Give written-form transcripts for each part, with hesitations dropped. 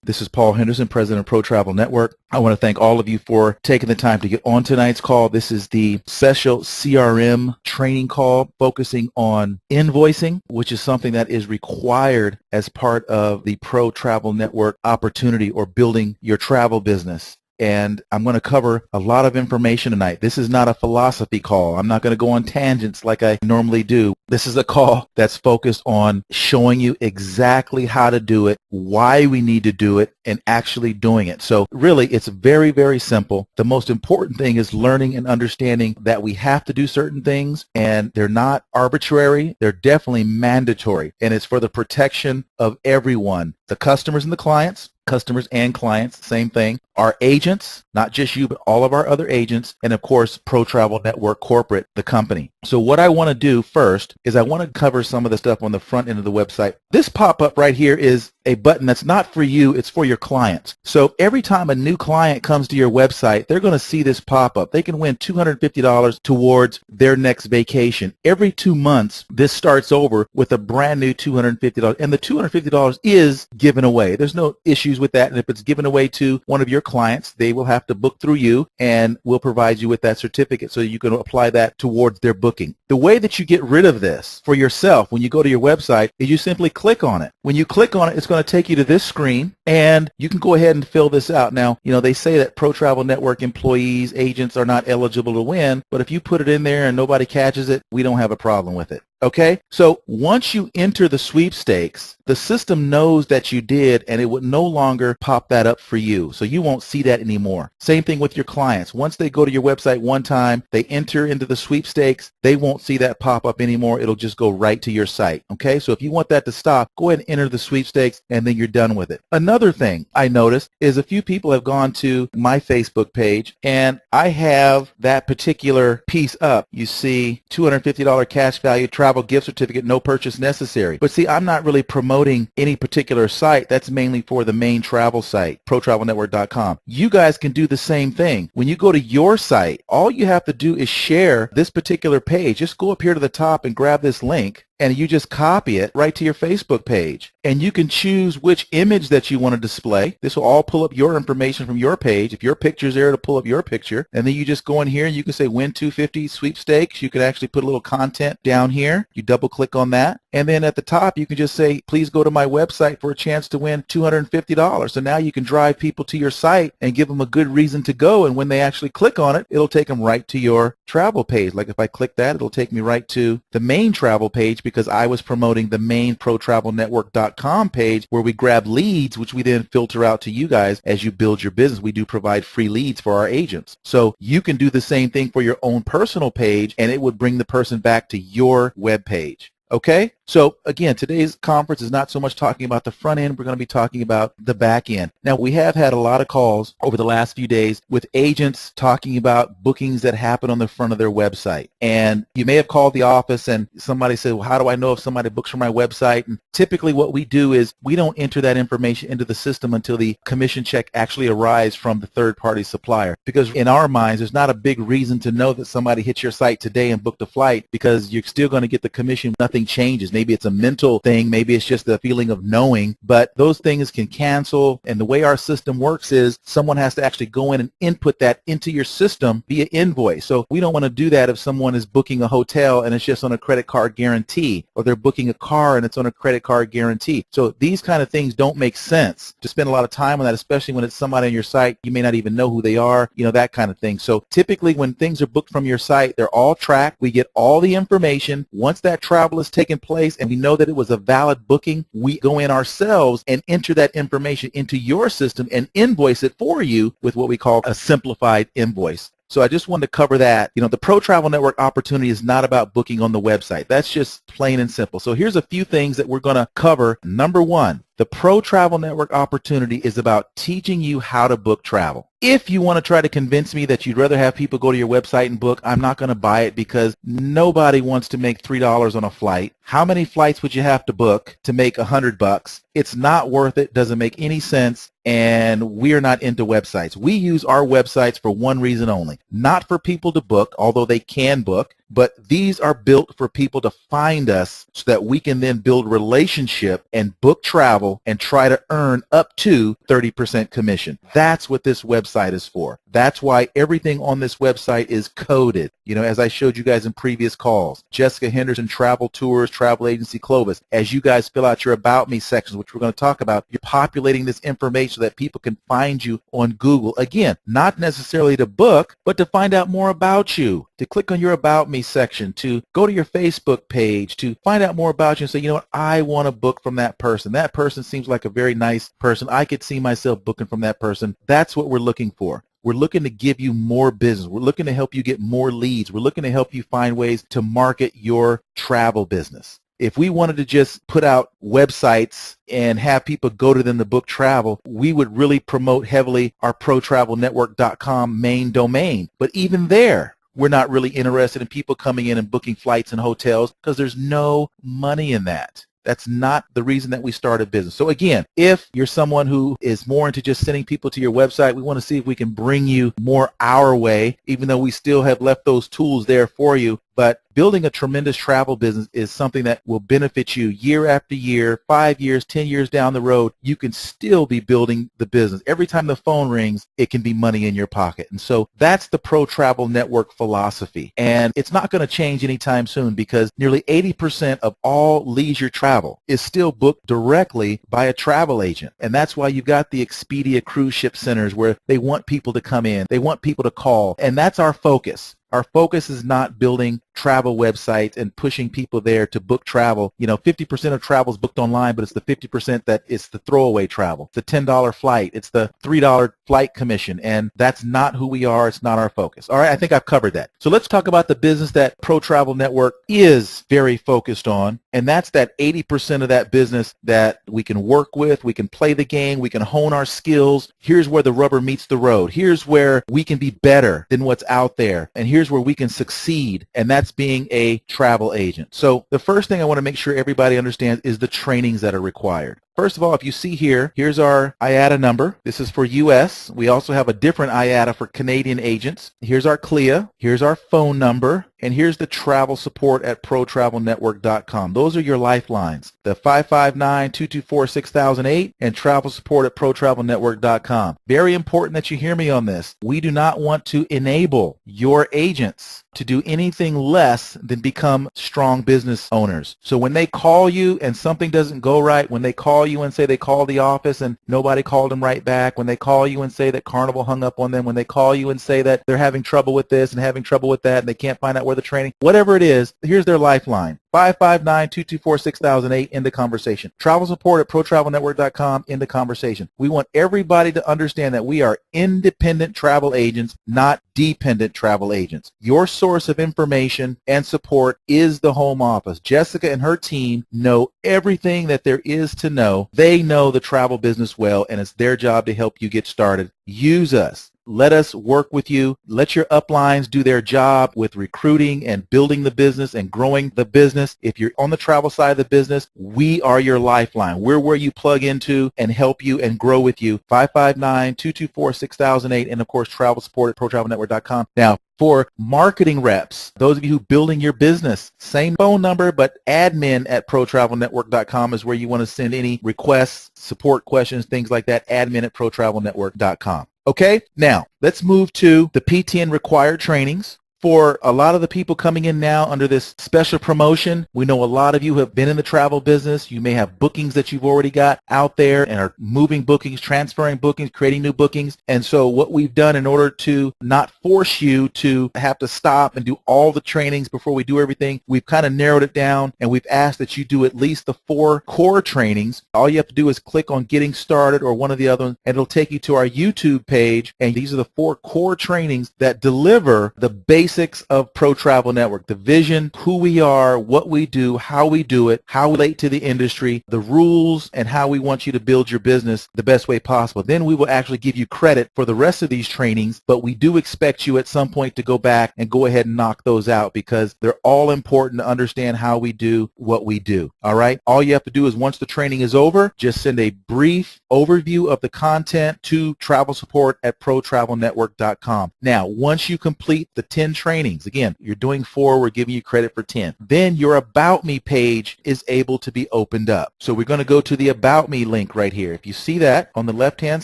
This is Paul Henderson, President of Pro Travel Network. I want to thank all of you for taking the time to get on tonight's call. This is the special CRM training call focusing on invoicing, which is something that is required as part of the Pro Travel Network opportunity or building your travel business. And I'm going to cover a lot of information tonight. This is not a philosophy call. I'm not going to go on tangents like I normally do. This is a call that's focused on showing you exactly how to do it, why we need to do it, and actually doing it. So really, it's very, very simple. The most important thing is learning and understanding that we have to do certain things, and they're not arbitrary. They're definitely mandatory, and it's for the protection of everyone, the customers and the clients. Customers and clients, same thing. Our agents, not just you, but all of our other agents, and of course, Pro Travel Network Corporate, the company. So what I want to do first is I want to cover some of the stuff on the front end of the website. This pop-up right here is a button that's not for you, it's for your clients. So every time a new client comes to your website, they're going to see this pop-up. They can win $250 towards their next vacation. Every 2 months, this starts over with a brand new $250, and the $250 is given away. There's no issues with that, and if it's given away to one of your clients, they will have to book through you, and we'll provide you with that certificate so you can apply that towards their booking. The way that you get rid of this for yourself when you go to your website is you simply click on it. When you click on it, it's going to take you to this screen, and you can go ahead and fill this out. Now, they say that Pro Travel Network employees, agents are not eligible to win, but if you put it in there and nobody catches it, we don't have a problem with it. Okay, so once you enter the sweepstakes, the system knows that you did, and it would no longer pop that up for you. So you won't see that anymore. Same thing with your clients. Once they go to your website one time, they enter into the sweepstakes, they won't see that pop up anymore. It'll just go right to your site. Okay, so if you want that to stop, go ahead and enter the sweepstakes, and then you're done with it. Another thing I noticed is a few people have gone to my Facebook page, and I have that particular piece up. You see $250 cash value travel gift certificate, no purchase necessary. But see, I'm not really promoting any particular site. That's mainly for the main travel site, protravelnetwork.com. You guys can do the same thing. When you go to your site, all you have to do is share this particular page. Just go up here to the top and grab this link, and you just copy it right to your Facebook page. And you can choose which image that you want to display. This will all pull up your information from your page. If your picture's there, it'll pull up your picture. And then you just go in here and you can say win 250 sweepstakes. You can actually put a little content down here. You double click on that. And then at the top, you can just say, please go to my website for a chance to win $250. So now you can drive people to your site and give them a good reason to go. And when they actually click on it, it'll take them right to your travel page. Like if I click that, it'll take me right to the main travel page, because I was promoting the main protravelnetwork.com page where we grab leads, which we then filter out to you guys as you build your business. We do provide free leads for our agents. So you can do the same thing for your own personal page, and it would bring the person back to your web page. Okay? So again, today's conference is not so much talking about the front end. We're going to be talking about the back end. Now, we have had a lot of calls over the last few days with agents talking about bookings that happen on the front of their website. And you may have called the office and somebody said, well, how do I know if somebody books from my website? And typically what we do is we don't enter that information into the system until the commission check actually arrives from the third-party supplier. Because in our minds, there's not a big reason to know that somebody hit your site today and booked a flight, because you're still going to get the commission. Nothing changes. Maybe it's a mental thing, maybe it's just the feeling of knowing, but those things can cancel. And the way our system works is someone has to actually go in and input that into your system via invoice. So we don't want to do that if someone is booking a hotel and it's just on a credit card guarantee, or they're booking a car and it's on a credit card guarantee. So these kind of things don't make sense to spend a lot of time on that, especially when it's somebody on your site. You may not even know who they are, that kind of thing. So typically when things are booked from your site, they're all tracked. We get all the information. Once that travel has taken place and we know that it was a valid booking, we go in ourselves and enter that information into your system and invoice it for you with what we call a simplified invoice. So I just wanted to cover that. The Pro Travel Network opportunity is not about booking on the website. That's just plain and simple. So here's a few things that we're going to cover. Number one, the Pro Travel Network opportunity is about teaching you how to book travel. If you want to try to convince me that you'd rather have people go to your website and book, I'm not going to buy it because nobody wants to make $3 on a flight. How many flights would you have to book to make $100? It's not worth it. Doesn't make any sense. And we're not into websites. We use our websites for one reason only, not for people to book, although they can book, but these are built for people to find us so that we can then build relationship and book travel and try to earn up to 30% commission. That's what this website is for. That's why everything on this website is coded. You know, as I showed you guys in previous calls, Jessica Henderson Travel Tours, Travel Agency Clovis, as you guys fill out your About Me sections, which we're going to talk about, you're populating this information so that people can find you on Google. Again, not necessarily to book, but to find out more about you, to click on your About Me section, to go to your Facebook page, to find out more about you and say, you know what, I want to book from that person. That person seems like a very nice person. I could see myself booking from that person. That's what we're looking for. We're looking to give you more business. We're looking to help you get more leads. We're looking to help you find ways to market your travel business. If we wanted to just put out websites and have people go to them to book travel, we would really promote heavily our ProTravelNetwork.com main domain. But even there, we're not really interested in people coming in and booking flights and hotels because there's no money in that. That's not the reason that we started business. So again, if you're someone who is more into just sending people to your website, we want to see if we can bring you more our way, even though we still have left those tools there for you. But building a tremendous travel business is something that will benefit you year after year, 5 years, 10 years down the road. You can still be building the business. Every time the phone rings, it can be money in your pocket. And so that's the Pro Travel Network philosophy. And it's not going to change anytime soon because nearly 80% of all leisure travel is still booked directly by a travel agent. And that's why you've got the Expedia cruise ship centers where they want people to come in. They want people to call. And that's our focus. Our focus is not building travel websites and pushing people there to book travel. You know, 50% of travel is booked online, but it's the 50% that it's the throwaway travel. It's the $10 flight. It's the $3 flight commission. And that's not who we are. It's not our focus. All right, I think I've covered that. So let's talk about the business that Pro Travel Network is very focused on. And that's that 80% of that business that we can work with, we can play the game, we can hone our skills. Here's where the rubber meets the road. Here's where we can be better than what's out there. And here's where we can succeed, and that's being a travel agent. So the first thing I want to make sure everybody understands is the trainings that are required. First of all, if you see here, here's our IATA number. This is for U.S. We also have a different IATA for Canadian agents. Here's our CLIA. Here's our phone number. And here's the travel support at ProTravelNetwork.com. Those are your lifelines. The 559-224-6008 and travel support at ProTravelNetwork.com. Very important that you hear me on this. We do not want to enable your agents to do anything less than become strong business owners. So when they call you and something doesn't go right, when they call you and say they called the office and nobody called them right back, when they call you and say that Carnival hung up on them, when they call you and say that they're having trouble with this and having trouble with that and they can't find out where the training, whatever it is, here's their lifeline. 559-224-6008, end the conversation. Travel support at ProTravelNetwork.com, end the conversation. We want everybody to understand that we are independent travel agents, not dependent travel agents. Your source of information and support is the home office. Jessica and her team know everything that there is to know. They know the travel business well, and it's their job to help you get started. Use us. Let us work with you. Let your uplines do their job with recruiting and building the business and growing the business. If you're on the travel side of the business, we are your lifeline. We're where you plug into and help you and grow with you. 559-224-6008 and, of course, travel support at ProTravelNetwork.com. Now, for marketing reps, those of you who are building your business, same phone number, but admin at ProTravelNetwork.com is where you want to send any requests, support questions, things like that, admin at ProTravelNetwork.com. Okay, now let's move to the PTN required trainings. For a lot of the people coming in now under this special promotion, we know a lot of you have been in the travel business. You may have bookings that you've already got out there and are moving bookings, transferring bookings, creating new bookings. And so what we've done in order to not force you to have to stop and do all the trainings before we do everything, we've kind of narrowed it down and we've asked that you do at least the 4 core trainings. All you have to do is click on Getting Started or one of the other ones, and it'll take you to our YouTube page. And these are the 4 core trainings that deliver the basics basics of Pro Travel Network, the vision, who we are, what we do, how we do it, how we relate to the industry, the rules, and how we want you to build your business the best way possible. Then we will actually give you credit for the rest of these trainings, but we do expect you at some point to go back and go ahead and knock those out because they're all important to understand how we do what we do. All right? All you have to do is once the training is over, just send a brief overview of the content to travelsupport@protravelnetwork.com. Now, once you complete the 10 trainings, again, you're doing 4, we're giving you credit for 10. Then your About Me page is able to be opened up. So we're going to go to the About Me link right here. If you see that on the left-hand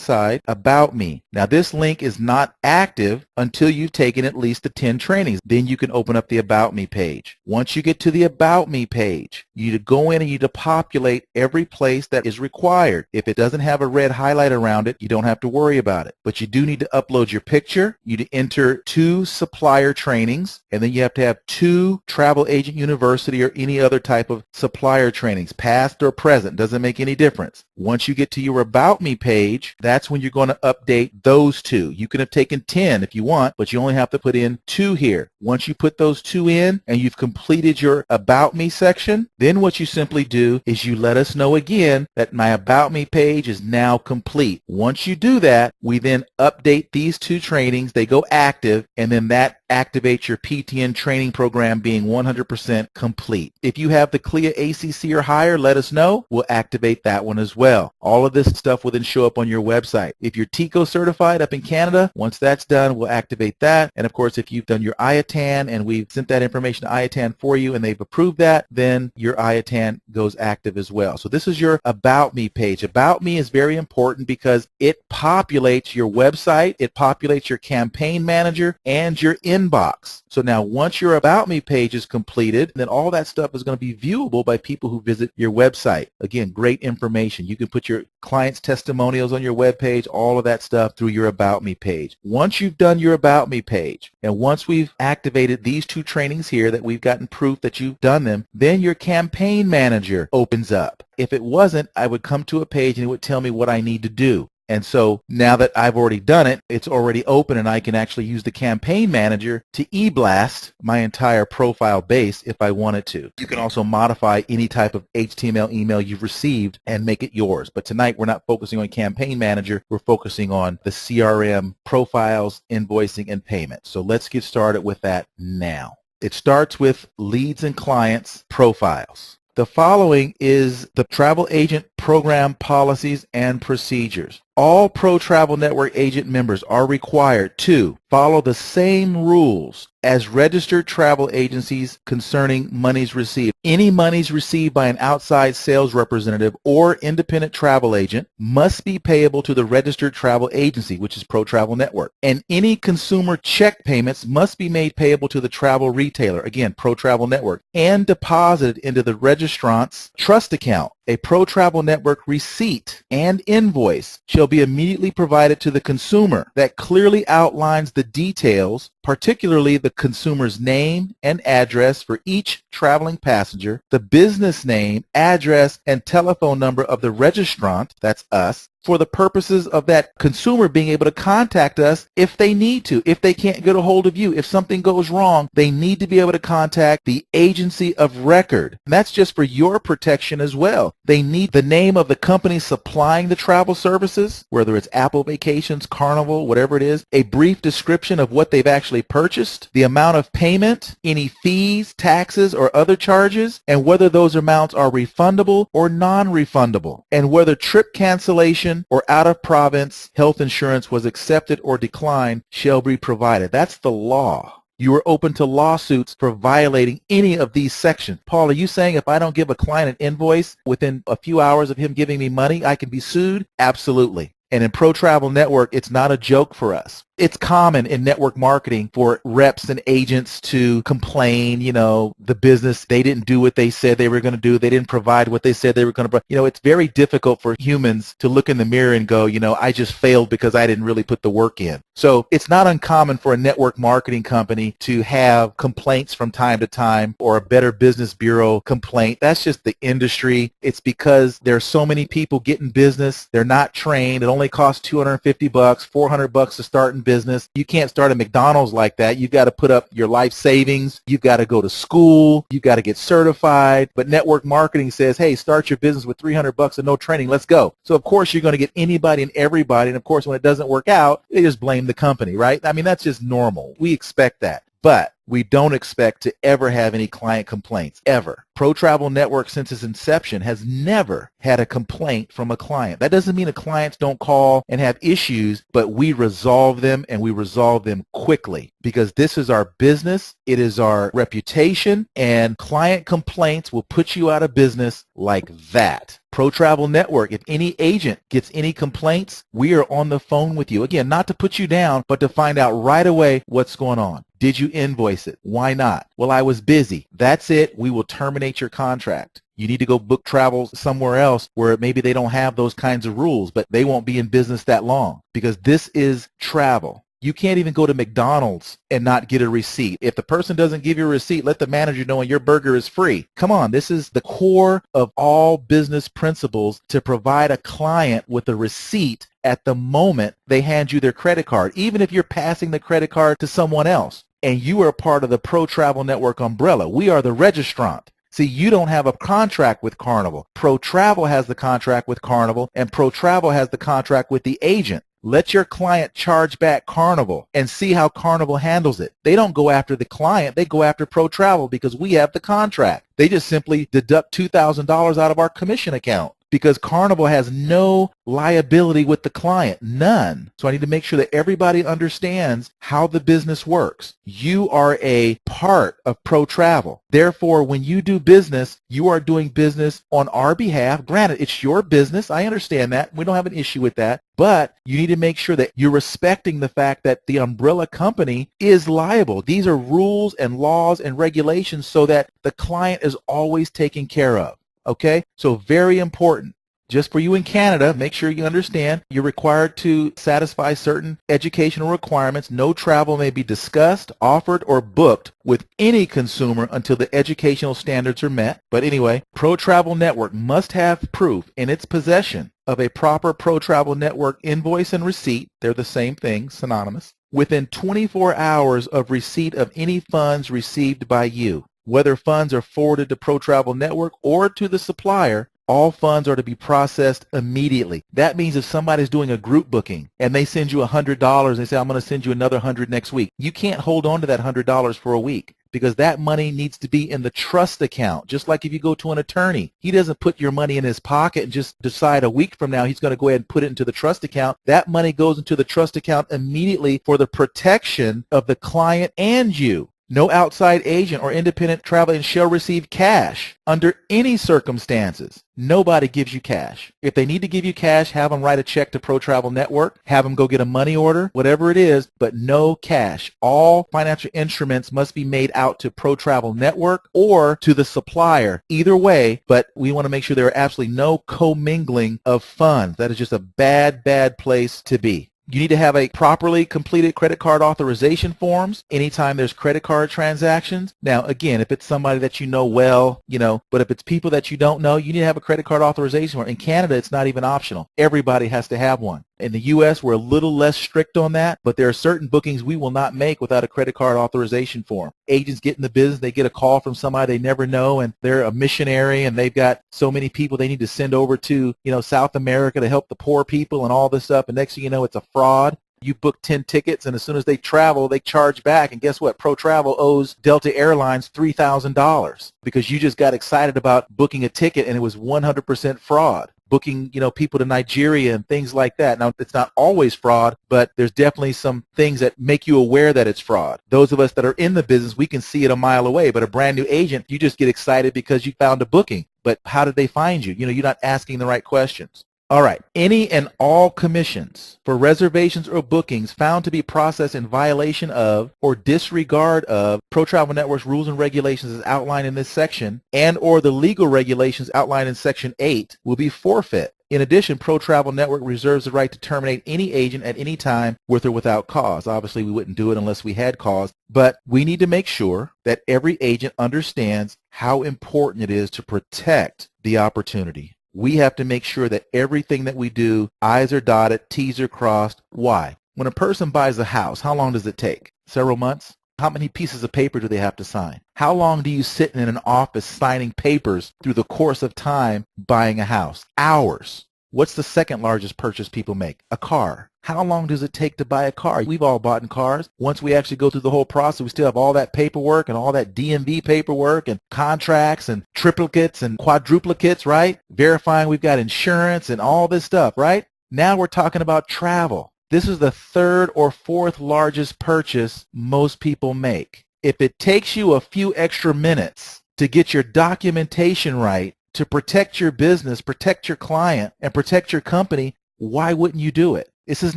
side, About Me. Now, this link is not active until you've taken at least the 10 trainings. Then you can open up the About Me page. Once you get to the About Me page, you need to go in and you need to populate every place that is required. If it doesn't have a red highlight around it, you don't have to worry about it. But you do need to upload your picture. You need to enter 2 supplier trainings, and then you have to have 2 Travel Agent University or any other type of supplier trainings, past or present, doesn't make any difference. Once you get to your About Me page, that's when you're going to update those 2. You can have taken 10 if you want, but you only have to put in 2 here. Once you put those 2 in and you've completed your About Me section, then what you simply do is you let us know again that my About Me page is now complete. Once you do that, we then update these 2 trainings. They go active, and then that activates your PTN training program being 100% complete. If you have the CLIA ACC or higher, let us know. We'll activate that one as well. All of this stuff will then show up on your website. If you're TICO certified up in Canada, once that's done, we'll activate that. And of course, if you've done your IATAN and we've sent that information to IATAN for you and they've approved that, then your IATAN goes active as well. So this is your About Me page. About Me is very important because it populates your website, it populates your campaign manager, and your inbox. So now once your About Me page is completed, then all that stuff is going to be viewable by people who visit your website. Again, great information. You can put your clients' testimonials on your web page, all of that stuff through your About Me page. Once you've done your About Me page, and once we've activated these 2 trainings here that we've gotten proof that you've done them, then your campaign manager opens up. If it wasn't, I would come to a page and it would tell me what I need to do. And so now that I've already done it, it's already open and I can actually use the campaign manager to e-blast my entire profile base if I wanted to. You can also modify any type of HTML email you've received and make it yours. But tonight we're not focusing on campaign manager, we're focusing on the CRM profiles, invoicing, and payment. So let's get started with that now. It starts with leads and clients profiles. The following is the travel agent program policies and procedures. All Pro Travel Network agent members are required to follow the same rules as registered travel agencies concerning monies received. Any monies received by an outside sales representative or independent travel agent must be payable to the registered travel agency, which is Pro Travel Network. And any consumer check payments must be made payable to the travel retailer, again, Pro Travel Network, and deposited into the registrant's trust account. A Pro Travel Network receipt and invoice shall be immediately provided to the consumer that clearly outlines the details, particularly the consumer's name and address for each traveling passenger, the business name, address, and telephone number of the registrant, that's us, for the purposes of that consumer being able to contact us if they need to, if they can't get a hold of you. If something goes wrong, they need to be able to contact the agency of record. And that's just for your protection as well. They need the name of the company supplying the travel services, whether it's Apple Vacations, Carnival, whatever it is, a brief description of what they've actually purchased, the amount of payment, any fees, taxes, or other charges, and whether those amounts are refundable or non-refundable, and whether trip cancellation or out-of-province health insurance was accepted or declined shall be provided. That's the law. You are open to lawsuits for violating any of these sections. Paul, are you saying if I don't give a client an invoice within a few hours of him giving me money, I can be sued? Absolutely. And in Pro Travel Network, it's not a joke for us. It's common in network marketing for reps and agents to complain, the business, they didn't do what they said they were going to do. They didn't provide what they said they were going to provide. It's very difficult for humans to look in the mirror and go, I just failed because I didn't really put the work in. So it's not uncommon for a network marketing company to have complaints from time to time, or a Better Business Bureau complaint. That's just the industry. It's because there are so many people getting business. They're not trained. It only costs $250, $400 to start in business. You can't start a McDonald's like that. You've got to put up your life savings. You've got to go to school. You've got to get certified. But network marketing says, hey, start your business with $300 and no training. Let's go. So of course you're going to get anybody and everybody. And of course when it doesn't work out, they just blame the company, right? I mean, that's just normal. We expect that. But we don't expect to ever have any client complaints, ever. Pro Travel Network, since its inception, has never had a complaint from a client. That doesn't mean the clients don't call and have issues, but we resolve them, and we resolve them quickly, because this is our business, it is our reputation, and client complaints will put you out of business like that. Pro Travel Network, if any agent gets any complaints, we are on the phone with you. Again, not to put you down, but to find out right away what's going on. Did you invoice it? Why not? Well, I was busy. That's it. We will terminate your contract. You need to go book travel somewhere else where maybe they don't have those kinds of rules, but they won't be in business that long, because this is travel. You can't even go to McDonald's and not get a receipt. If the person doesn't give you a receipt, let the manager know and your burger is free. Come on, this is the core of all business principles, to provide a client with a receipt at the moment they hand you their credit card, even if you're passing the credit card to someone else and you are part of the Pro Travel Network umbrella. We are the registrant. See, you don't have a contract with Carnival. Pro Travel has the contract with Carnival, and Pro Travel has the contract with the agent. Let your client charge back Carnival and see how Carnival handles it. They don't go after the client. They go after Pro Travel because we have the contract. They just simply deduct $2,000 out of our commission account, because Carnival has no liability with the client, none. So I need to make sure that everybody understands how the business works. You are a part of Pro Travel. Therefore, when you do business, you are doing business on our behalf. Granted, it's your business. I understand that. We don't have an issue with that. But you need to make sure that you're respecting the fact that the umbrella company is liable. These are rules and laws and regulations so that the client is always taken care of. Okay? So very important. Just for you in Canada, make sure you understand you're required to satisfy certain educational requirements. No travel may be discussed, offered, or booked with any consumer until the educational standards are met. But anyway, Pro Travel Network must have proof in its possession of a proper Pro Travel Network invoice and receipt. They're the same thing, synonymous. Within 24 hours of receipt of any funds received by you. Whether funds are forwarded to Pro Travel Network or to the supplier, all funds are to be processed immediately. That means if somebody's doing a group booking and they send you $100, they say, I'm going to send you another $100 next week. You can't hold on to that $100 for a week, because that money needs to be in the trust account. Just like if you go to an attorney, he doesn't put your money in his pocket and just decide a week from now he's going to go ahead and put it into the trust account. That money goes into the trust account immediately for the protection of the client and you. No outside agent or independent travel agent shall receive cash under any circumstances. Nobody gives you cash. If they need to give you cash, have them write a check to Pro Travel Network, have them go get a money order, whatever it is, but no cash. All financial instruments must be made out to Pro Travel Network or to the supplier. Either way, but we want to make sure there are absolutely no commingling of funds. That is just a bad, bad place to be. You need to have a properly completed credit card authorization forms anytime there's credit card transactions. Now, again, if it's somebody that you know well, but if it's people that you don't know, you need to have a credit card authorization form. In Canada, it's not even optional. Everybody has to have one. In the U.S., we're a little less strict on that, but there are certain bookings we will not make without a credit card authorization form. Agents get in the business, they get a call from somebody they never know, and they're a missionary, and they've got so many people they need to send over to, South America to help the poor people and all this stuff, and next thing you know, it's a fraud. You book 10 tickets, and as soon as they travel, they charge back, and guess what? Pro Travel owes Delta Airlines $3,000 because you just got excited about booking a ticket, and it was 100% fraud. Booking, people to Nigeria and things like that. Now, it's not always fraud, but there's definitely some things that make you aware that it's fraud. Those of us that are in the business, we can see it a mile away, but a brand new agent, you just get excited because you found a booking. But how did they find you? You're not asking the right questions. All right. Any and all commissions for reservations or bookings found to be processed in violation of or disregard of Pro Travel Network's rules and regulations as outlined in this section and or the legal regulations outlined in Section 8 will be forfeit. In addition, Pro Travel Network reserves the right to terminate any agent at any time with or without cause. Obviously, we wouldn't do it unless we had cause, but we need to make sure that every agent understands how important it is to protect the opportunity. We have to make sure that everything that we do, I's are dotted, T's are crossed. Why? When a person buys a house, how long does it take? Several months? How many pieces of paper do they have to sign? How long do you sit in an office signing papers through the course of time buying a house? Hours. What's the second largest purchase people make? A car. How long does it take to buy a car? We've all bought in cars. Once we actually go through the whole process, we still have all that paperwork and all that DMV paperwork and contracts and triplicates and quadruplicates, right? Verifying we've got insurance and all this stuff, right? Now we're talking about travel. This is the third or fourth largest purchase most people make. If it takes you a few extra minutes to get your documentation right, to protect your business, protect your client, and protect your company, why wouldn't you do it? This is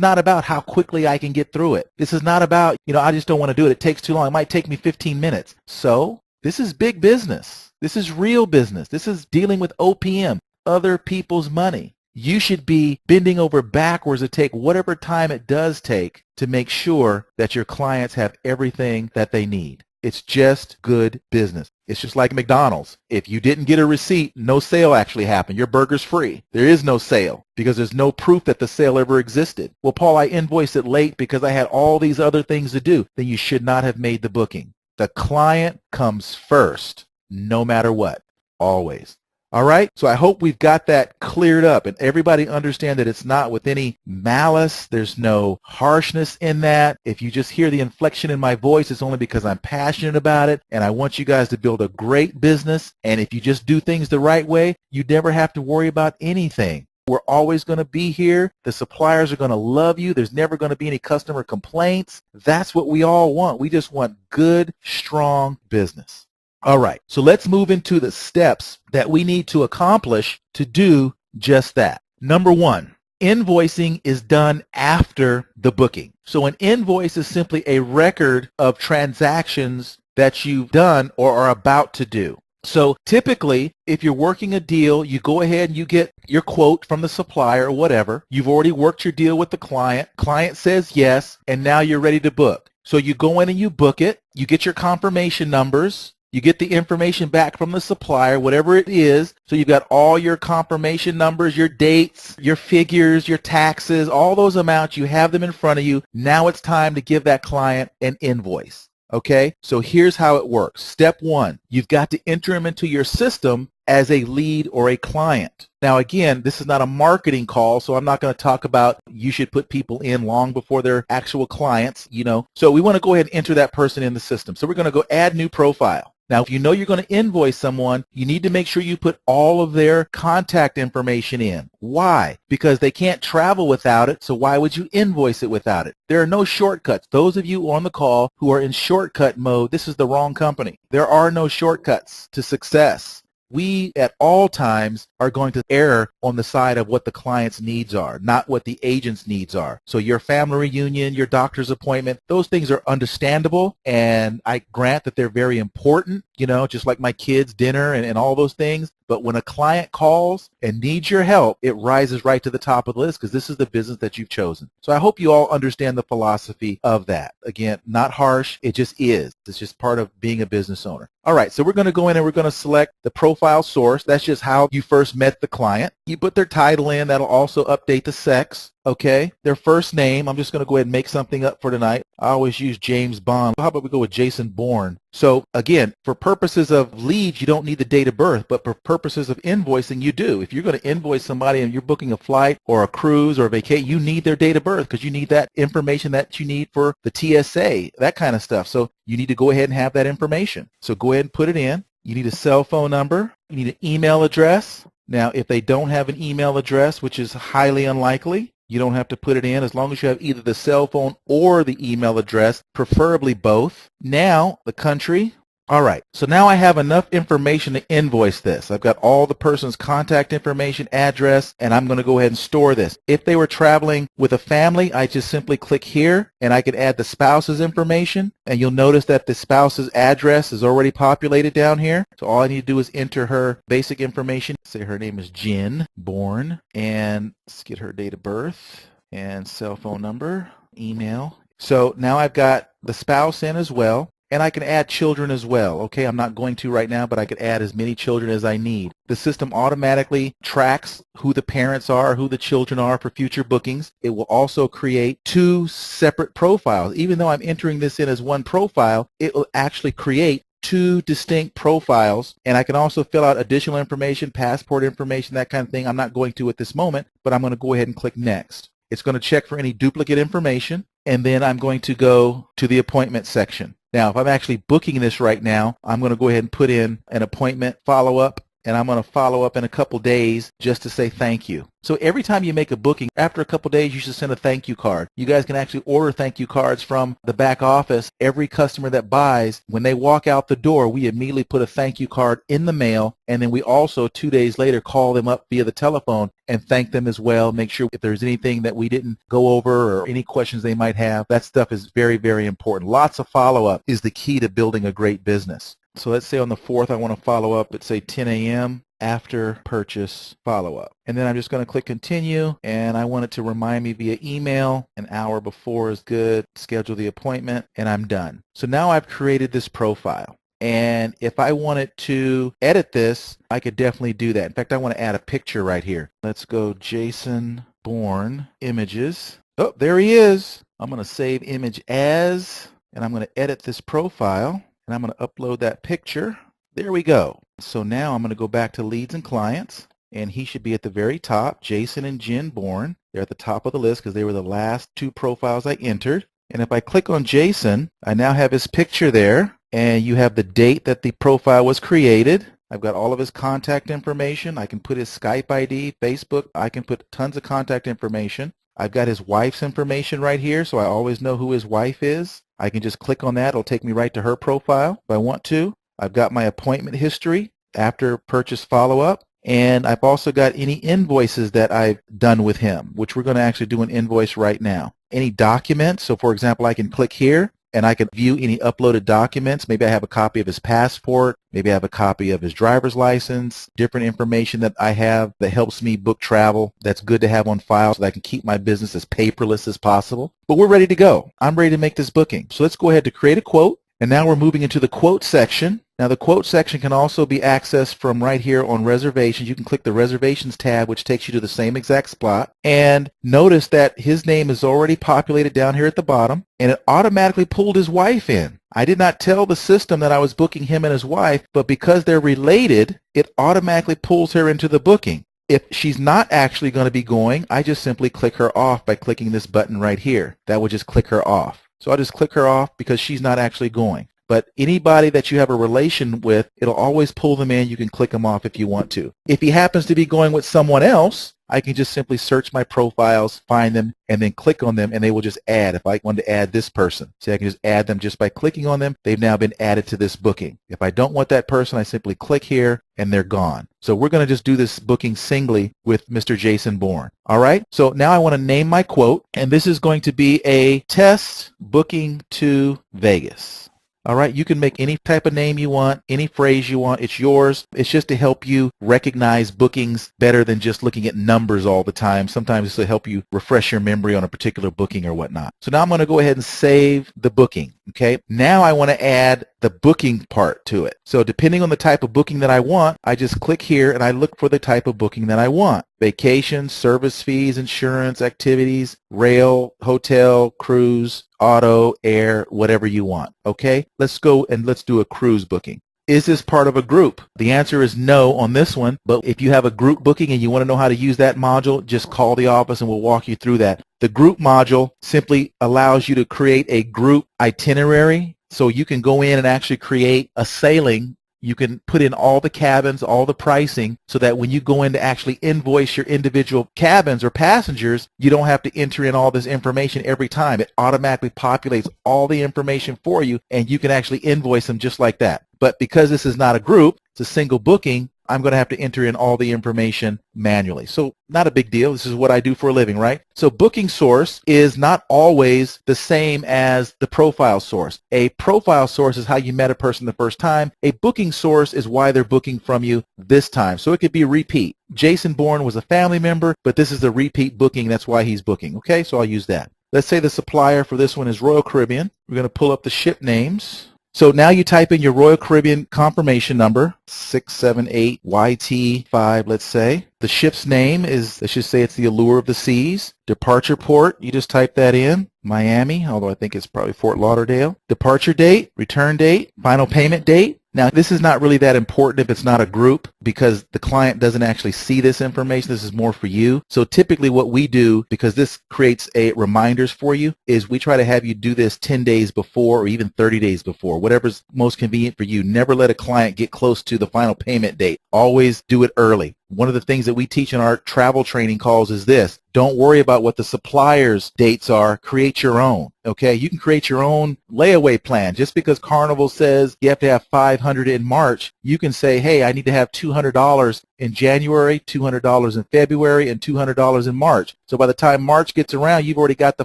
not about how quickly I can get through it. This is not about, I just don't want to do it. It takes too long. It might take me 15 minutes. So this is big business. This is real business. This is dealing with OPM, other people's money. You should be bending over backwards to take whatever time it does take to make sure that your clients have everything that they need. It's just good business. It's just like McDonald's. If you didn't get a receipt, no sale actually happened. Your burger's free. There is no sale because there's no proof that the sale ever existed. Well, Paul, I invoiced it late because I had all these other things to do. Then you should not have made the booking. The client comes first, no matter what, always. All right, so I hope we've got that cleared up and everybody understand that it's not with any malice. There's no harshness in that. If you just hear the inflection in my voice, it's only because I'm passionate about it and I want you guys to build a great business. And if you just do things the right way, you never have to worry about anything. We're always going to be here. The suppliers are going to love you. There's never going to be any customer complaints. That's what we all want. We just want good, strong business. All right, so let's move into the steps that we need to accomplish to do just that. Number one, invoicing is done after the booking. So an invoice is simply a record of transactions that you've done or are about to do. So typically, if you're working a deal, you go ahead and you get your quote from the supplier or whatever. You've already worked your deal with the client. Client says yes, and now you're ready to book. So you go in and you book it. You get your confirmation numbers. You get the information back from the supplier, whatever it is. So you've got all your confirmation numbers, your dates, your figures, your taxes, all those amounts. You have them in front of you. Now it's time to give that client an invoice. Okay, so here's how it works. Step one, you've got to enter them into your system as a lead or a client. Now again, this is not a marketing call, so I'm not going to talk about you should put people in long before they're actual clients, So we want to go ahead and enter that person in the system. So we're going to go add new profile. Now, if you know you're going to invoice someone, you need to make sure you put all of their contact information in. Why? Because they can't travel without it, so why would you invoice it without it? There are no shortcuts. Those of you on the call who are in shortcut mode, this is the wrong company. There are no shortcuts to success. We, at all times, are going to err on the side of what the client's needs are, not what the agent's needs are. So your family reunion, your doctor's appointment, those things are understandable, and I grant that they're very important, just like my kids' dinner and all those things. But when a client calls and needs your help, it rises right to the top of the list because this is the business that you've chosen. So I hope you all understand the philosophy of that. Again, not harsh. It just is. It's just part of being a business owner. All right, so we're going to go in and we're going to select the profile source. That's just how you first met the client. You put their title in. That'll also update the sex. Okay, their first name. I'm just going to go ahead and make something up for tonight. I always use James Bond. How about we go with Jason Bourne? So again, for purposes of leads, you don't need the date of birth, but for purposes of invoicing, you do. If you're going to invoice somebody and you're booking a flight or a cruise or a vacation, you need their date of birth because you need that information that you need for the TSA, that kind of stuff. So you need to go ahead and have that information. So go ahead and put it in. You need a cell phone number. You need an email address. Now, if they don't have an email address, which is highly unlikely, you don't have to put it in as long as you have either the cell phone or the email address, preferably both. Now, the country. All right, so now I have enough information to invoice this. I've got all the person's contact information, address, and I'm going to go ahead and store this. If they were traveling with a family, I just simply click here, and I can add the spouse's information, and you'll notice that the spouse's address is already populated down here. So all I need to do is enter her basic information. Say her name is Jen Bourne, and let's get her date of birth and cell phone number, email. So now I've got the spouse in as well. And I can add children as well. Okay, I'm not going to right now, but I could add as many children as I need. The system automatically tracks who the parents are, who the children are for future bookings. It will also create 2 separate profiles. Even though I'm entering this in as one profile, it will actually create 2 distinct profiles, and I can also fill out additional information, passport information, that kind of thing. I'm not going to at this moment, but I'm going to go ahead and click Next. It's going to check for any duplicate information, and then I'm going to go to the appointment section. Now, if I'm actually booking this right now, I'm going to go ahead and put in an appointment follow-up, and I'm going to follow up in a couple days just to say thank you. So every time you make a booking, after a couple days, you should send a thank you card. You guys can actually order thank you cards from the back office. Every customer that buys, when they walk out the door, we immediately put a thank you card in the mail, and then we also 2 days later call them up via the telephone and thank them as well. Make sure if there's anything that we didn't go over or any questions they might have, that stuff is very, very important. Lots of follow-up is the key to building a great business. So let's say on the 4th I want to follow up at say 10 a.m. after purchase follow-up. And then I'm just going to click continue, and I want it to remind me via email. An hour before is good. Schedule the appointment, and I'm done. So now I've created this profile. And if I wanted to edit this, I could definitely do that. In fact, I want to add a picture right here. Let's go Jason Bourne Images. Oh, there he is. I'm going to save image as, and I'm going to edit this profile. And I'm going to upload that picture. There we go. So now I'm going to go back to leads and clients, and he should be at the very top. Jason and Jen Bourne. They're at the top of the list because they were the last 2 profiles I entered. And if I click on Jason, I now have his picture there, and you have the date that the profile was created. I've got all of his contact information. I can put his Skype ID, Facebook. I can put tons of contact information. I've got his wife's information right here, so I always know who his wife is. I can just click on that. It'll take me right to her profile if I want to. I've got my appointment history after purchase follow-up, and I've also got any invoices that I've done with him, which we're going to actually do an invoice right now. Any documents, so for example, I can click here, and I can view any uploaded documents. Maybe I have a copy of his passport. Maybe I have a copy of his driver's license, different information that I have that helps me book travel. That's good to have on file so that I can keep my business as paperless as possible. But we're ready to go. I'm ready to make this booking. So let's go ahead to create a quote. And now we're moving into the quote section. Now the quote section can also be accessed from right here on reservations. You can click the reservations tab, which takes you to the same exact spot. And notice that his name is already populated down here at the bottom, and it automatically pulled his wife in. I did not tell the system that I was booking him and his wife, but because they're related, it automatically pulls her into the booking. If she's not actually going to be going, I just simply click her off by clicking this button right here. That would just click her off. So I'll just click her off because she's not actually going. But anybody that you have a relation with, it'll always pull them in. You can click them off if you want to. If he happens to be going with someone else, I can just simply search my profiles, find them, and then click on them, and they will just add. If I wanted to add this person, see, I can just add them just by clicking on them. They've now been added to this booking. If I don't want that person, I simply click here, and they're gone. So we're going to just do this booking singly with Mr. Jason Bourne. All right? So now I want to name my quote, and this is going to be a test booking to Vegas. All right, you can make any type of name you want, any phrase you want. It's yours. It's just to help you recognize bookings better than just looking at numbers all the time. Sometimes it's to help you refresh your memory on a particular booking or whatnot. So now I'm going to go ahead and save the booking. Okay, now I want to add the booking part to it. So depending on the type of booking that I want, I just click here and I look for the type of booking that I want. Vacation, service fees, insurance, activities, rail, hotel, cruise, auto, air, whatever you want. Okay, let's go and let's do a cruise booking. Is this part of a group? The answer is no on this one, but if you have a group booking and you want to know how to use that module, just call the office and we'll walk you through that. The group module simply allows you to create a group itinerary, so you can go in and actually create a sailing. You can put in all the cabins, all the pricing, so that when you go in to actually invoice your individual cabins or passengers, you don't have to enter in all this information every time. It automatically populates all the information for you, and you can actually invoice them just like that. But because this is not a group, it's a single booking, I'm going to have to enter in all the information manually. So not a big deal. This is what I do for a living, right? So booking source is not always the same as the profile source. A profile source is how you met a person the first time. A booking source is why they're booking from you this time. So it could be repeat. Jason Bourne was a family member, but this is the repeat booking. That's why he's booking. Okay, so I'll use that. Let's say the supplier for this one is Royal Caribbean. We're going to pull up the ship names. So now you type in your Royal Caribbean confirmation number, 678YT5, let's say. The ship's name is, let's just say it's the Allure of the Seas. Departure port, you just type that in, Miami, although I think it's probably Fort Lauderdale. Departure date, return date, final payment date. Now, this is not really that important if it's not a group because the client doesn't actually see this information. This is more for you. So typically what we do, because this creates reminders for you, is we try to have you do this 10 days before or even 30 days before, whatever's most convenient for you. Never let a client get close to the final payment date. Always do it early. One of the things that we teach in our travel training calls is this. Don't worry about what the supplier's dates are. Create your own. Okay, you can create your own layaway plan. Just because Carnival says you have to have $500 in March, you can say, hey, I need to have $200 in January, $200 in February, and $200 in March. So by the time March gets around, you've already got the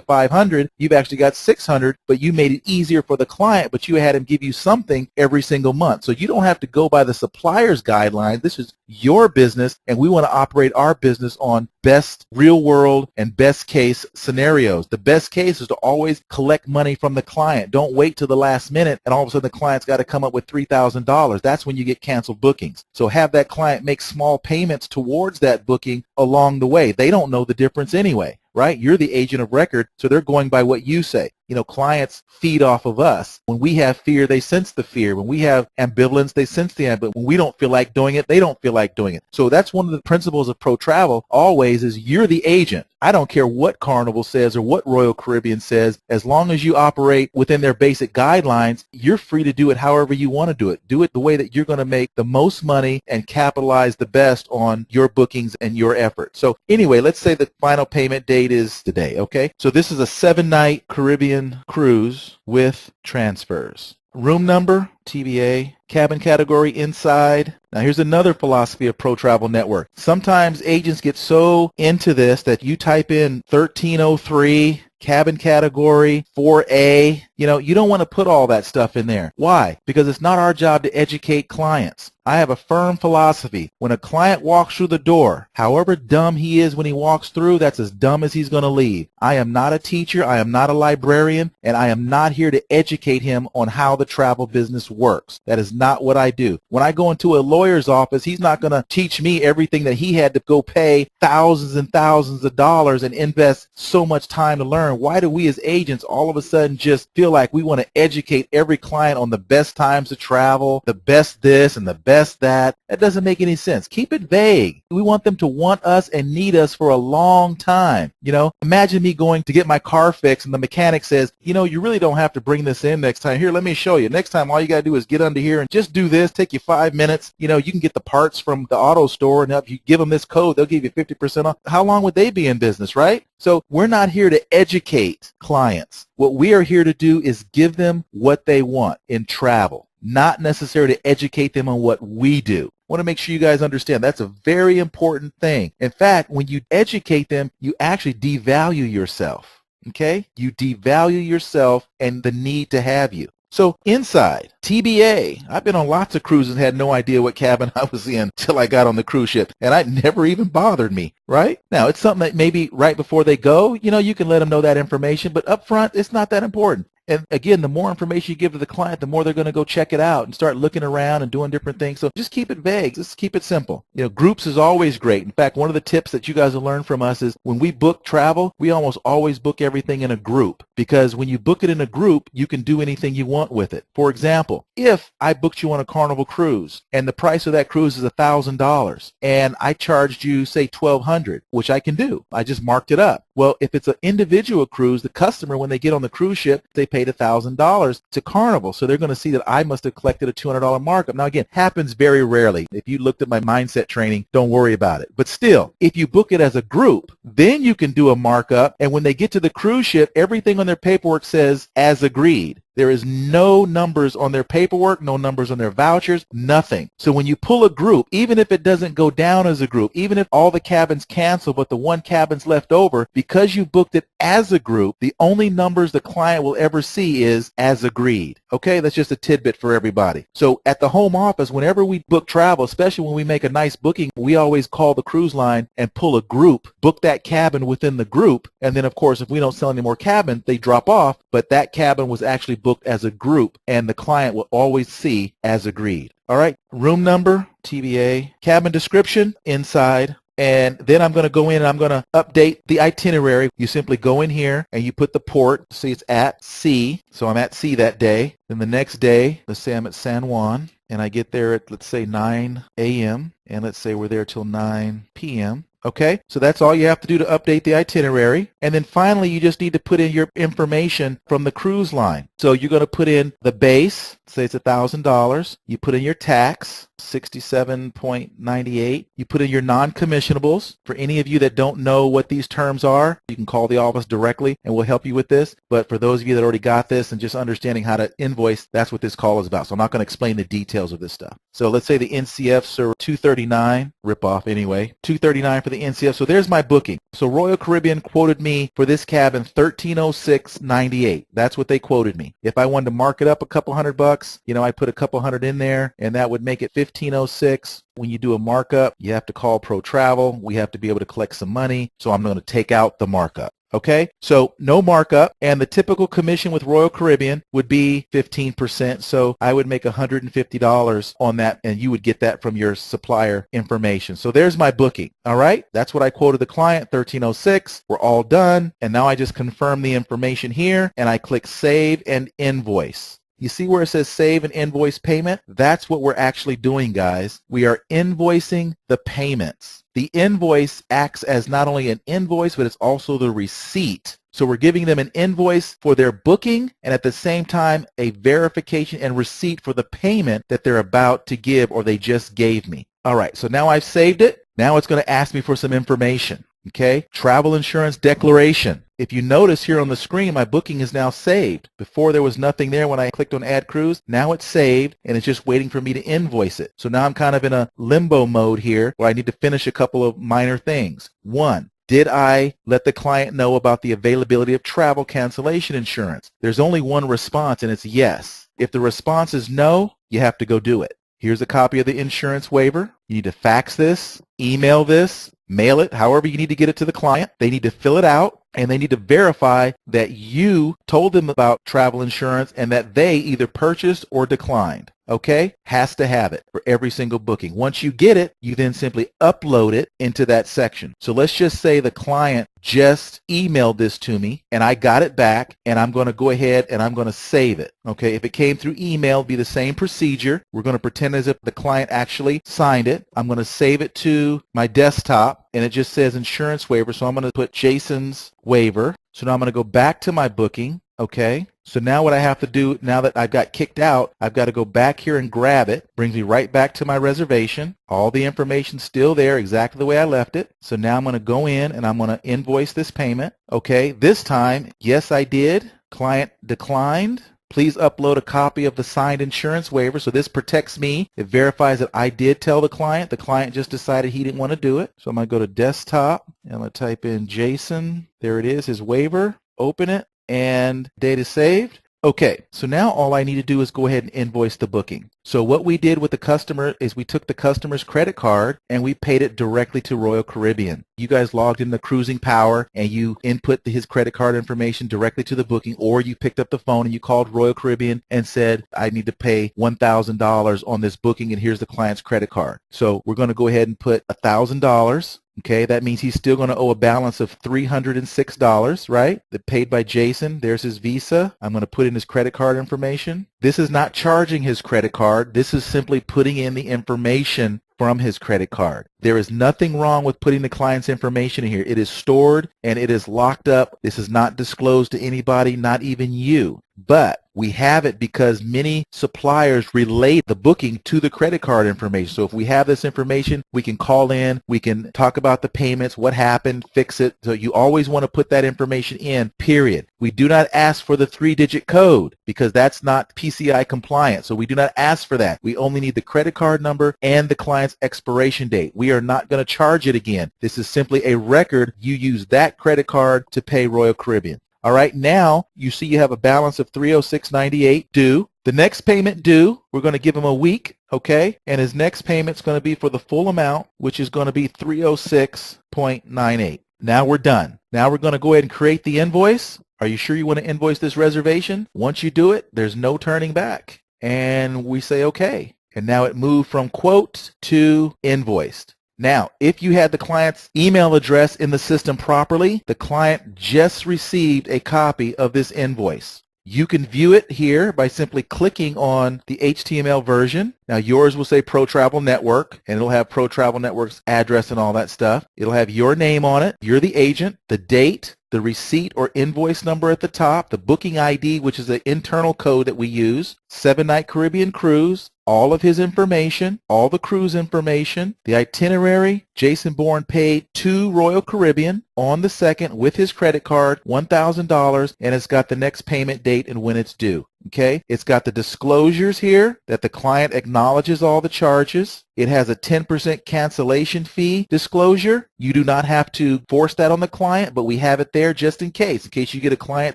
$500. You've actually got $600, but you made it easier for the client, but you had him give you something every single month. So you don't have to go by the supplier's guidelines. This is your business, and we want to operate our business on best real world and best case scenarios. The best case is to always collect money from the client. Don't wait till the last minute and all of a sudden the client's got to come up with $3,000. That's when you get canceled bookings. So have that client make small payments towards that booking along the way. They don't know the difference anyway, right? You're the agent of record, so they're going by what you say. You know, clients feed off of us. When we have fear, they sense the fear. When we have ambivalence, they sense the ambivalence. When we don't feel like doing it, they don't feel like doing it. So that's one of the principles of pro travel always is you're the agent. I don't care what Carnival says or what Royal Caribbean says. As long as you operate within their basic guidelines, you're free to do it however you want to do it. Do it the way that you're going to make the most money and capitalize the best on your bookings and your effort. So anyway, let's say the final payment date is today, okay? So this is a 7-night Caribbean cruise with transfers. Room number, TBA. Cabin category, inside. Now here's another philosophy of Pro Travel Network. Sometimes agents get so into this that you type in 1303, cabin category, 4A. You know, you don't want to put all that stuff in there. Why? Because it's not our job to educate clients. I have a firm philosophy. When a client walks through the door, however dumb he is when he walks through, that's as dumb as he's going to leave. I am not a teacher, I am not a librarian, and I am not here to educate him on how the travel business works. That is not what I do. When I go into a lawyer's office, he's not going to teach me everything that he had to go pay thousands and thousands of dollars and invest so much time to learn. Why do we as agents all of a sudden just feel like we want to educate every client on the best times to travel, the best this and the best that? That doesn't make any sense. Keep it vague. We want them to want us and need us for a long time. You know, imagine me going to get my car fixed and the mechanic says, you know, you really don't have to bring this in next time. Here, let me show you. Next time, all you got to do is get under here and just do this. Take you 5 minutes. You know, you can get the parts from the auto store, and if you give them this code, they'll give you 50% off. How long would they be in business, right? So we're not here to educate clients. What we are here to do is give them what they want in travel, not necessarily to educate them on what we do. I want to make sure you guys understand that's a very important thing. In fact, when you educate them, you actually devalue yourself, okay? You devalue yourself and the need to have you. So inside, TBA, I've been on lots of cruises and had no idea what cabin I was in till I got on the cruise ship, and it never even bothered me, right? Now, it's something that maybe right before they go, you know, you can let them know that information, but up front, it's not that important. And again, the more information you give to the client, the more they're going to go check it out and start looking around and doing different things. So just keep it vague. Just keep it simple. You know, groups is always great. In fact, one of the tips that you guys will learn from us is when we book travel, we almost always book everything in a group, because when you book it in a group, you can do anything you want with it. For example, if I booked you on a Carnival cruise and the price of that cruise is $1,000 and I charged you, say, $1,200, which I can do. I just marked it up. Well, if it's an individual cruise, the customer, when they get on the cruise ship, they paid $1,000 to Carnival. So they're going to see that I must have collected a $200 markup. Now, again, happens very rarely. If you looked at my mindset training, don't worry about it. But still, if you book it as a group, then you can do a markup. And when they get to the cruise ship, everything on their paperwork says as agreed. There is no numbers on their paperwork, no numbers on their vouchers, nothing. So when you pull a group, even if it doesn't go down as a group, even if all the cabins cancel but the one cabin's left over, because you booked it as a group, the only numbers the client will ever see is as agreed. Okay, that's just a tidbit for everybody. So at the home office, whenever we book travel, especially when we make a nice booking, we always call the cruise line and pull a group, book that cabin within the group, and then of course if we don't sell any more cabins, they drop off, but that cabin was actually booked as a group, and the client will always see as agreed. All right, room number, TBA, cabin description, inside. And then I'm going to go in and I'm going to update the itinerary. You simply go in here and you put the port. See, it's at sea. So I'm at sea that day. Then the next day, let's say I'm at San Juan and I get there at, let's say, 9 a.m. and let's say we're there till 9 p.m. Okay, so that's all you have to do to update the itinerary. And then finally, you just need to put in your information from the cruise line. So you're going to put in the base, say it's $1,000. You put in your tax, 67.98. You put in your non-commissionables. For any of you that don't know what these terms are, you can call the office directly and we'll help you with this. But for those of you that already got this and just understanding how to invoice, that's what this call is about. So I'm not going to explain the details of this stuff. So let's say the NCFs are $239, rip off anyway, $239 for the NCF. So there's my booking. So Royal Caribbean quoted me for this cabin $1,306.98. That's what they quoted me. If I wanted to mark it up a couple $100, I put a couple hundred in there and that would make it $1,506. When you do a markup, you have to call Pro Travel. We have to be able to collect some money. So I'm going to take out the markup. Okay, so no markup, and the typical commission with Royal Caribbean would be 15%, so I would make $150 on that, and you would get that from your supplier information. So there's my booking, all right? That's what I quoted the client, $1,306. We're all done, and now I just confirm the information here, and I click Save and Invoice. You see where it says Save and Invoice Payment? That's what we're actually doing, guys. We are invoicing the payments. The invoice acts as not only an invoice, but it's also the receipt. So we're giving them an invoice for their booking and at the same time a verification and receipt for the payment that they're about to give or they just gave me. All right, so now I've saved it. Now it's going to ask me for some information. Okay, travel insurance declaration. If you notice here on the screen, my booking is now saved. Before there was nothing there when I clicked on Add Cruise. Now it's saved and it's just waiting for me to invoice it. So now I'm kind of in a limbo mode here where I need to finish a couple of minor things. One, did I let the client know about the availability of travel cancellation insurance? There's only one response and it's yes. If the response is no, you have to go do it. Here's a copy of the insurance waiver. You need to fax this, email this, mail it, however you need to get it to the client. They need to fill it out, and they need to verify that you told them about travel insurance and that they either purchased or declined. Okay? Has to have it for every single booking. Once you get it, you then simply upload it into that section. So let's just say the client just emailed this to me and I got it back and I'm going to go ahead and I'm going to save it. Okay? If it came through email, it'd be the same procedure. We're going to pretend as if the client actually signed it. I'm going to save it to my desktop and it just says insurance waiver. So I'm going to put Jason's waiver. So now I'm going to go back to my booking. Okay, so now what I have to do, now that I've got kicked out, I've got to go back here and grab it. Brings me right back to my reservation. All the information's still there, exactly the way I left it. So now I'm going to go in and I'm going to invoice this payment. Okay, this time, yes, I did. Client declined. Please upload a copy of the signed insurance waiver. So this protects me. It verifies that I did tell the client. The client just decided he didn't want to do it. So I'm going to go to desktop and I'm going to type in Jason. There it is, his waiver. Open it. And data saved. Okay, so now all I need to do is go ahead and invoice the booking. So what we did with the customer is we took the customer's credit card and we paid it directly to Royal Caribbean. You guys logged into Cruising Power and you input his credit card information directly to the booking, or you picked up the phone and you called Royal Caribbean and said, I need to pay $1,000 on this booking and here's the client's credit card. So we're going to go ahead and put $1,000. Okay, that means he's still going to owe a balance of $306, right? That paid by Jason. There's his Visa. I'm going to put in his credit card information. This is not charging his credit card. This is simply putting in the information from his credit card. There is nothing wrong with putting the client's information in here. It is stored and it is locked up. This is not disclosed to anybody, not even you. But we have it because many suppliers relate the booking to the credit card information. So if we have this information, we can call in, we can talk about the payments, what happened, fix it. So you always want to put that information in, period. We do not ask for the 3-digit code because that's not PCI compliant. So we do not ask for that. We only need the credit card number and the client's expiration date. We are not going to charge it again. This is simply a record. You use that credit card to pay Royal Caribbean. All right, now you see you have a balance of $306.98 due. The next payment due, we're going to give him a week, okay? And his next payment's going to be for the full amount, which is going to be $306.98. Now we're done. Now we're going to go ahead and create the invoice. Are you sure you want to invoice this reservation? Once you do it, there's no turning back. And we say okay. And now it moved from quote to invoiced. Now, if you had the client's email address in the system properly, the client just received a copy of this invoice. You can view it here by simply clicking on the HTML version. Now yours will say Pro Travel Network, and it'll have Pro Travel Network's address and all that stuff. It'll have your name on it. You're the agent, the date, the receipt or invoice number at the top, the booking ID, which is the internal code that we use, 7-night Caribbean cruise, all of his information, all the cruise information, the itinerary. Jason Bourne paid to Royal Caribbean on the 2nd with his credit card, $1,000, and it's got the next payment date and when it's due. Okay, it's got the disclosures here that the client acknowledges all the charges. It has a 10% cancellation fee disclosure. You do not have to force that on the client, but we have it there just in case you get a client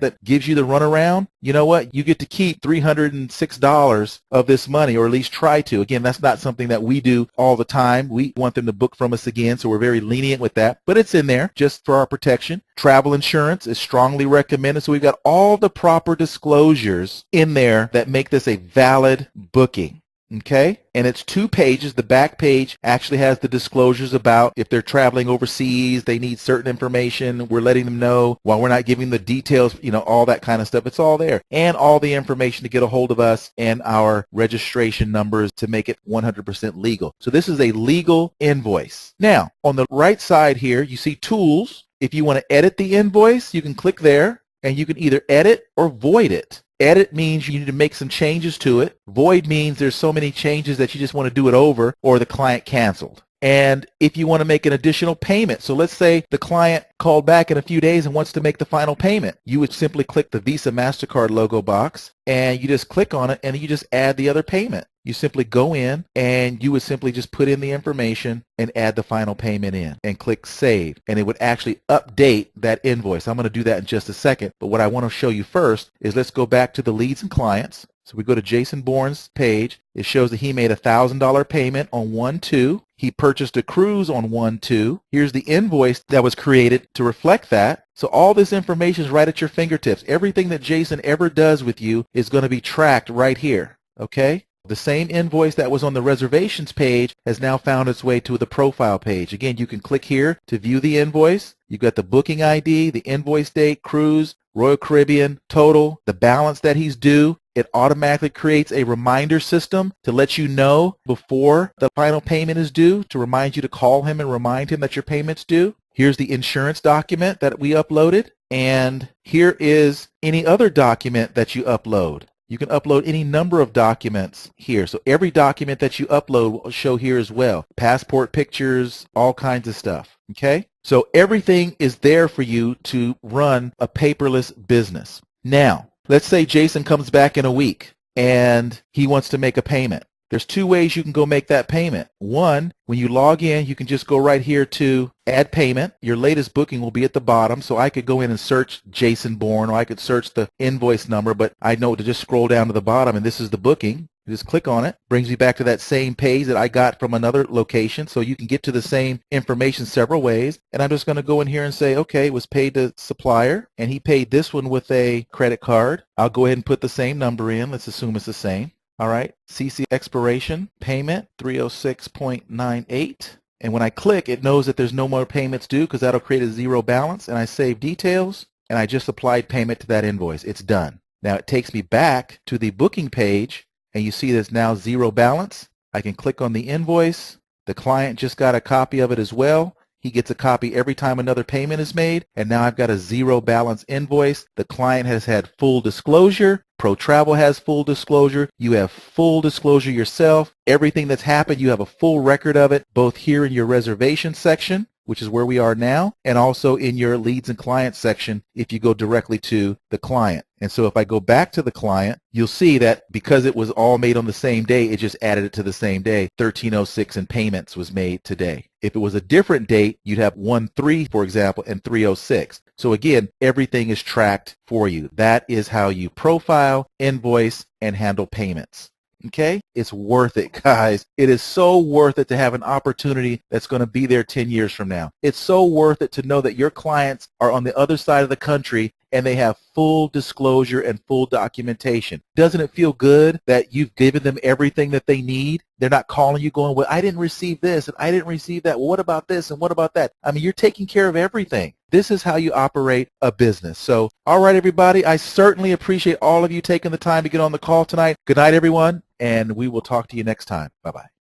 that gives you the runaround. You know what? You get to keep $306 of this money, or at least try to. Again, that's not something that we do all the time. We want them to book from us again, so we're very lenient with that, but it's in there just for our protection. Travel insurance is strongly recommended, so we've got all the proper disclosures in there that make this a valid booking. Okay, and it's 2 pages. The back page actually has the disclosures about if they're traveling overseas, they need certain information. We're letting them know while we're not giving the details, all that kind of stuff. It's all there, and all the information to get a hold of us and our registration numbers to make it 100% legal. So this is a legal invoice. Now, on the right side here, you see tools. If you want to edit the invoice, you can click there, and you can either edit or void it. Edit means you need to make some changes to it. Void means there's so many changes that you just want to do it over or the client canceled. And if you want to make an additional payment, so let's say the client called back in a few days and wants to make the final payment, you would simply click the Visa MasterCard logo box and you just click on it and you just add the other payment. You simply go in and you would simply just put in the information and add the final payment in and click save, and it would actually update that invoice. I'm going to do that in just a second, but what I want to show you first is let's go back to the leads and clients. So we go to Jason Bourne's page. It shows that he made a $1,000 payment on 1/2. He purchased a cruise on 1/2. Here's the invoice that was created to reflect that. So all this information is right at your fingertips. Everything that Jason ever does with you is going to be tracked right here. Okay? The same invoice that was on the reservations page has now found its way to the profile page. Again, you can click here to view the invoice. You've got the booking ID, the invoice date, cruise, Royal Caribbean, total, the balance that he's due. It automatically creates a reminder system to let you know before the final payment is due, to remind you to call him and remind him that your payment's due. Here's the insurance document that we uploaded, and here is any other document that you upload. You can upload any number of documents here. So every document that you upload will show here as well. Passport pictures, all kinds of stuff. Okay? So everything is there for you to run a paperless business. Now, let's say Jason comes back in a week and he wants to make a payment. There's 2 ways you can go make that payment. One, when you log in, you can just go right here to add payment. Your latest booking will be at the bottom, so I could go in and search Jason Bourne, or I could search the invoice number, but I know to just scroll down to the bottom, and this is the booking. You just click on it, brings me back to that same page that I got from another location, so you can get to the same information several ways. And I'm just going to go in here and say, okay, it was paid to supplier, and he paid this one with a credit card. I'll go ahead and put the same number in. Let's assume it's the same. All right, CC expiration, payment 306.98. And when I click, it knows that there's no more payments due because that'll create a 0 balance. And I save details, and I just applied payment to that invoice. It's done. Now it takes me back to the booking page, and you see there's now 0 balance. I can click on the invoice. The client just got a copy of it as well. He gets a copy every time another payment is made, and now I've got a 0 balance invoice. The client has had full disclosure. Pro Travel has full disclosure. You have full disclosure yourself. Everything that's happened, you have a full record of it, both here in your reservation section, which is where we are now, and also in your leads and clients section if you go directly to the client. And so if I go back to the client, you'll see that because it was all made on the same day, it just added it to the same day. 1306 and payments was made today. If it was a different date, you'd have 1/3, for example, and 306. So again, everything is tracked for you. That is how you profile, invoice, and handle payments. Okay? It's worth it, guys. It is so worth it to have an opportunity that's going to be there 10 years from now. It's so worth it to know that your clients are on the other side of the country and they have full disclosure and full documentation. Doesn't it feel good that you've given them everything that they need? They're not calling you going, well, I didn't receive this and I didn't receive that. Well, what about this and what about that? I mean, you're taking care of everything. This is how you operate a business. So, all right, everybody, I certainly appreciate all of you taking the time to get on the call tonight. Good night, everyone, and we will talk to you next time. Bye-bye.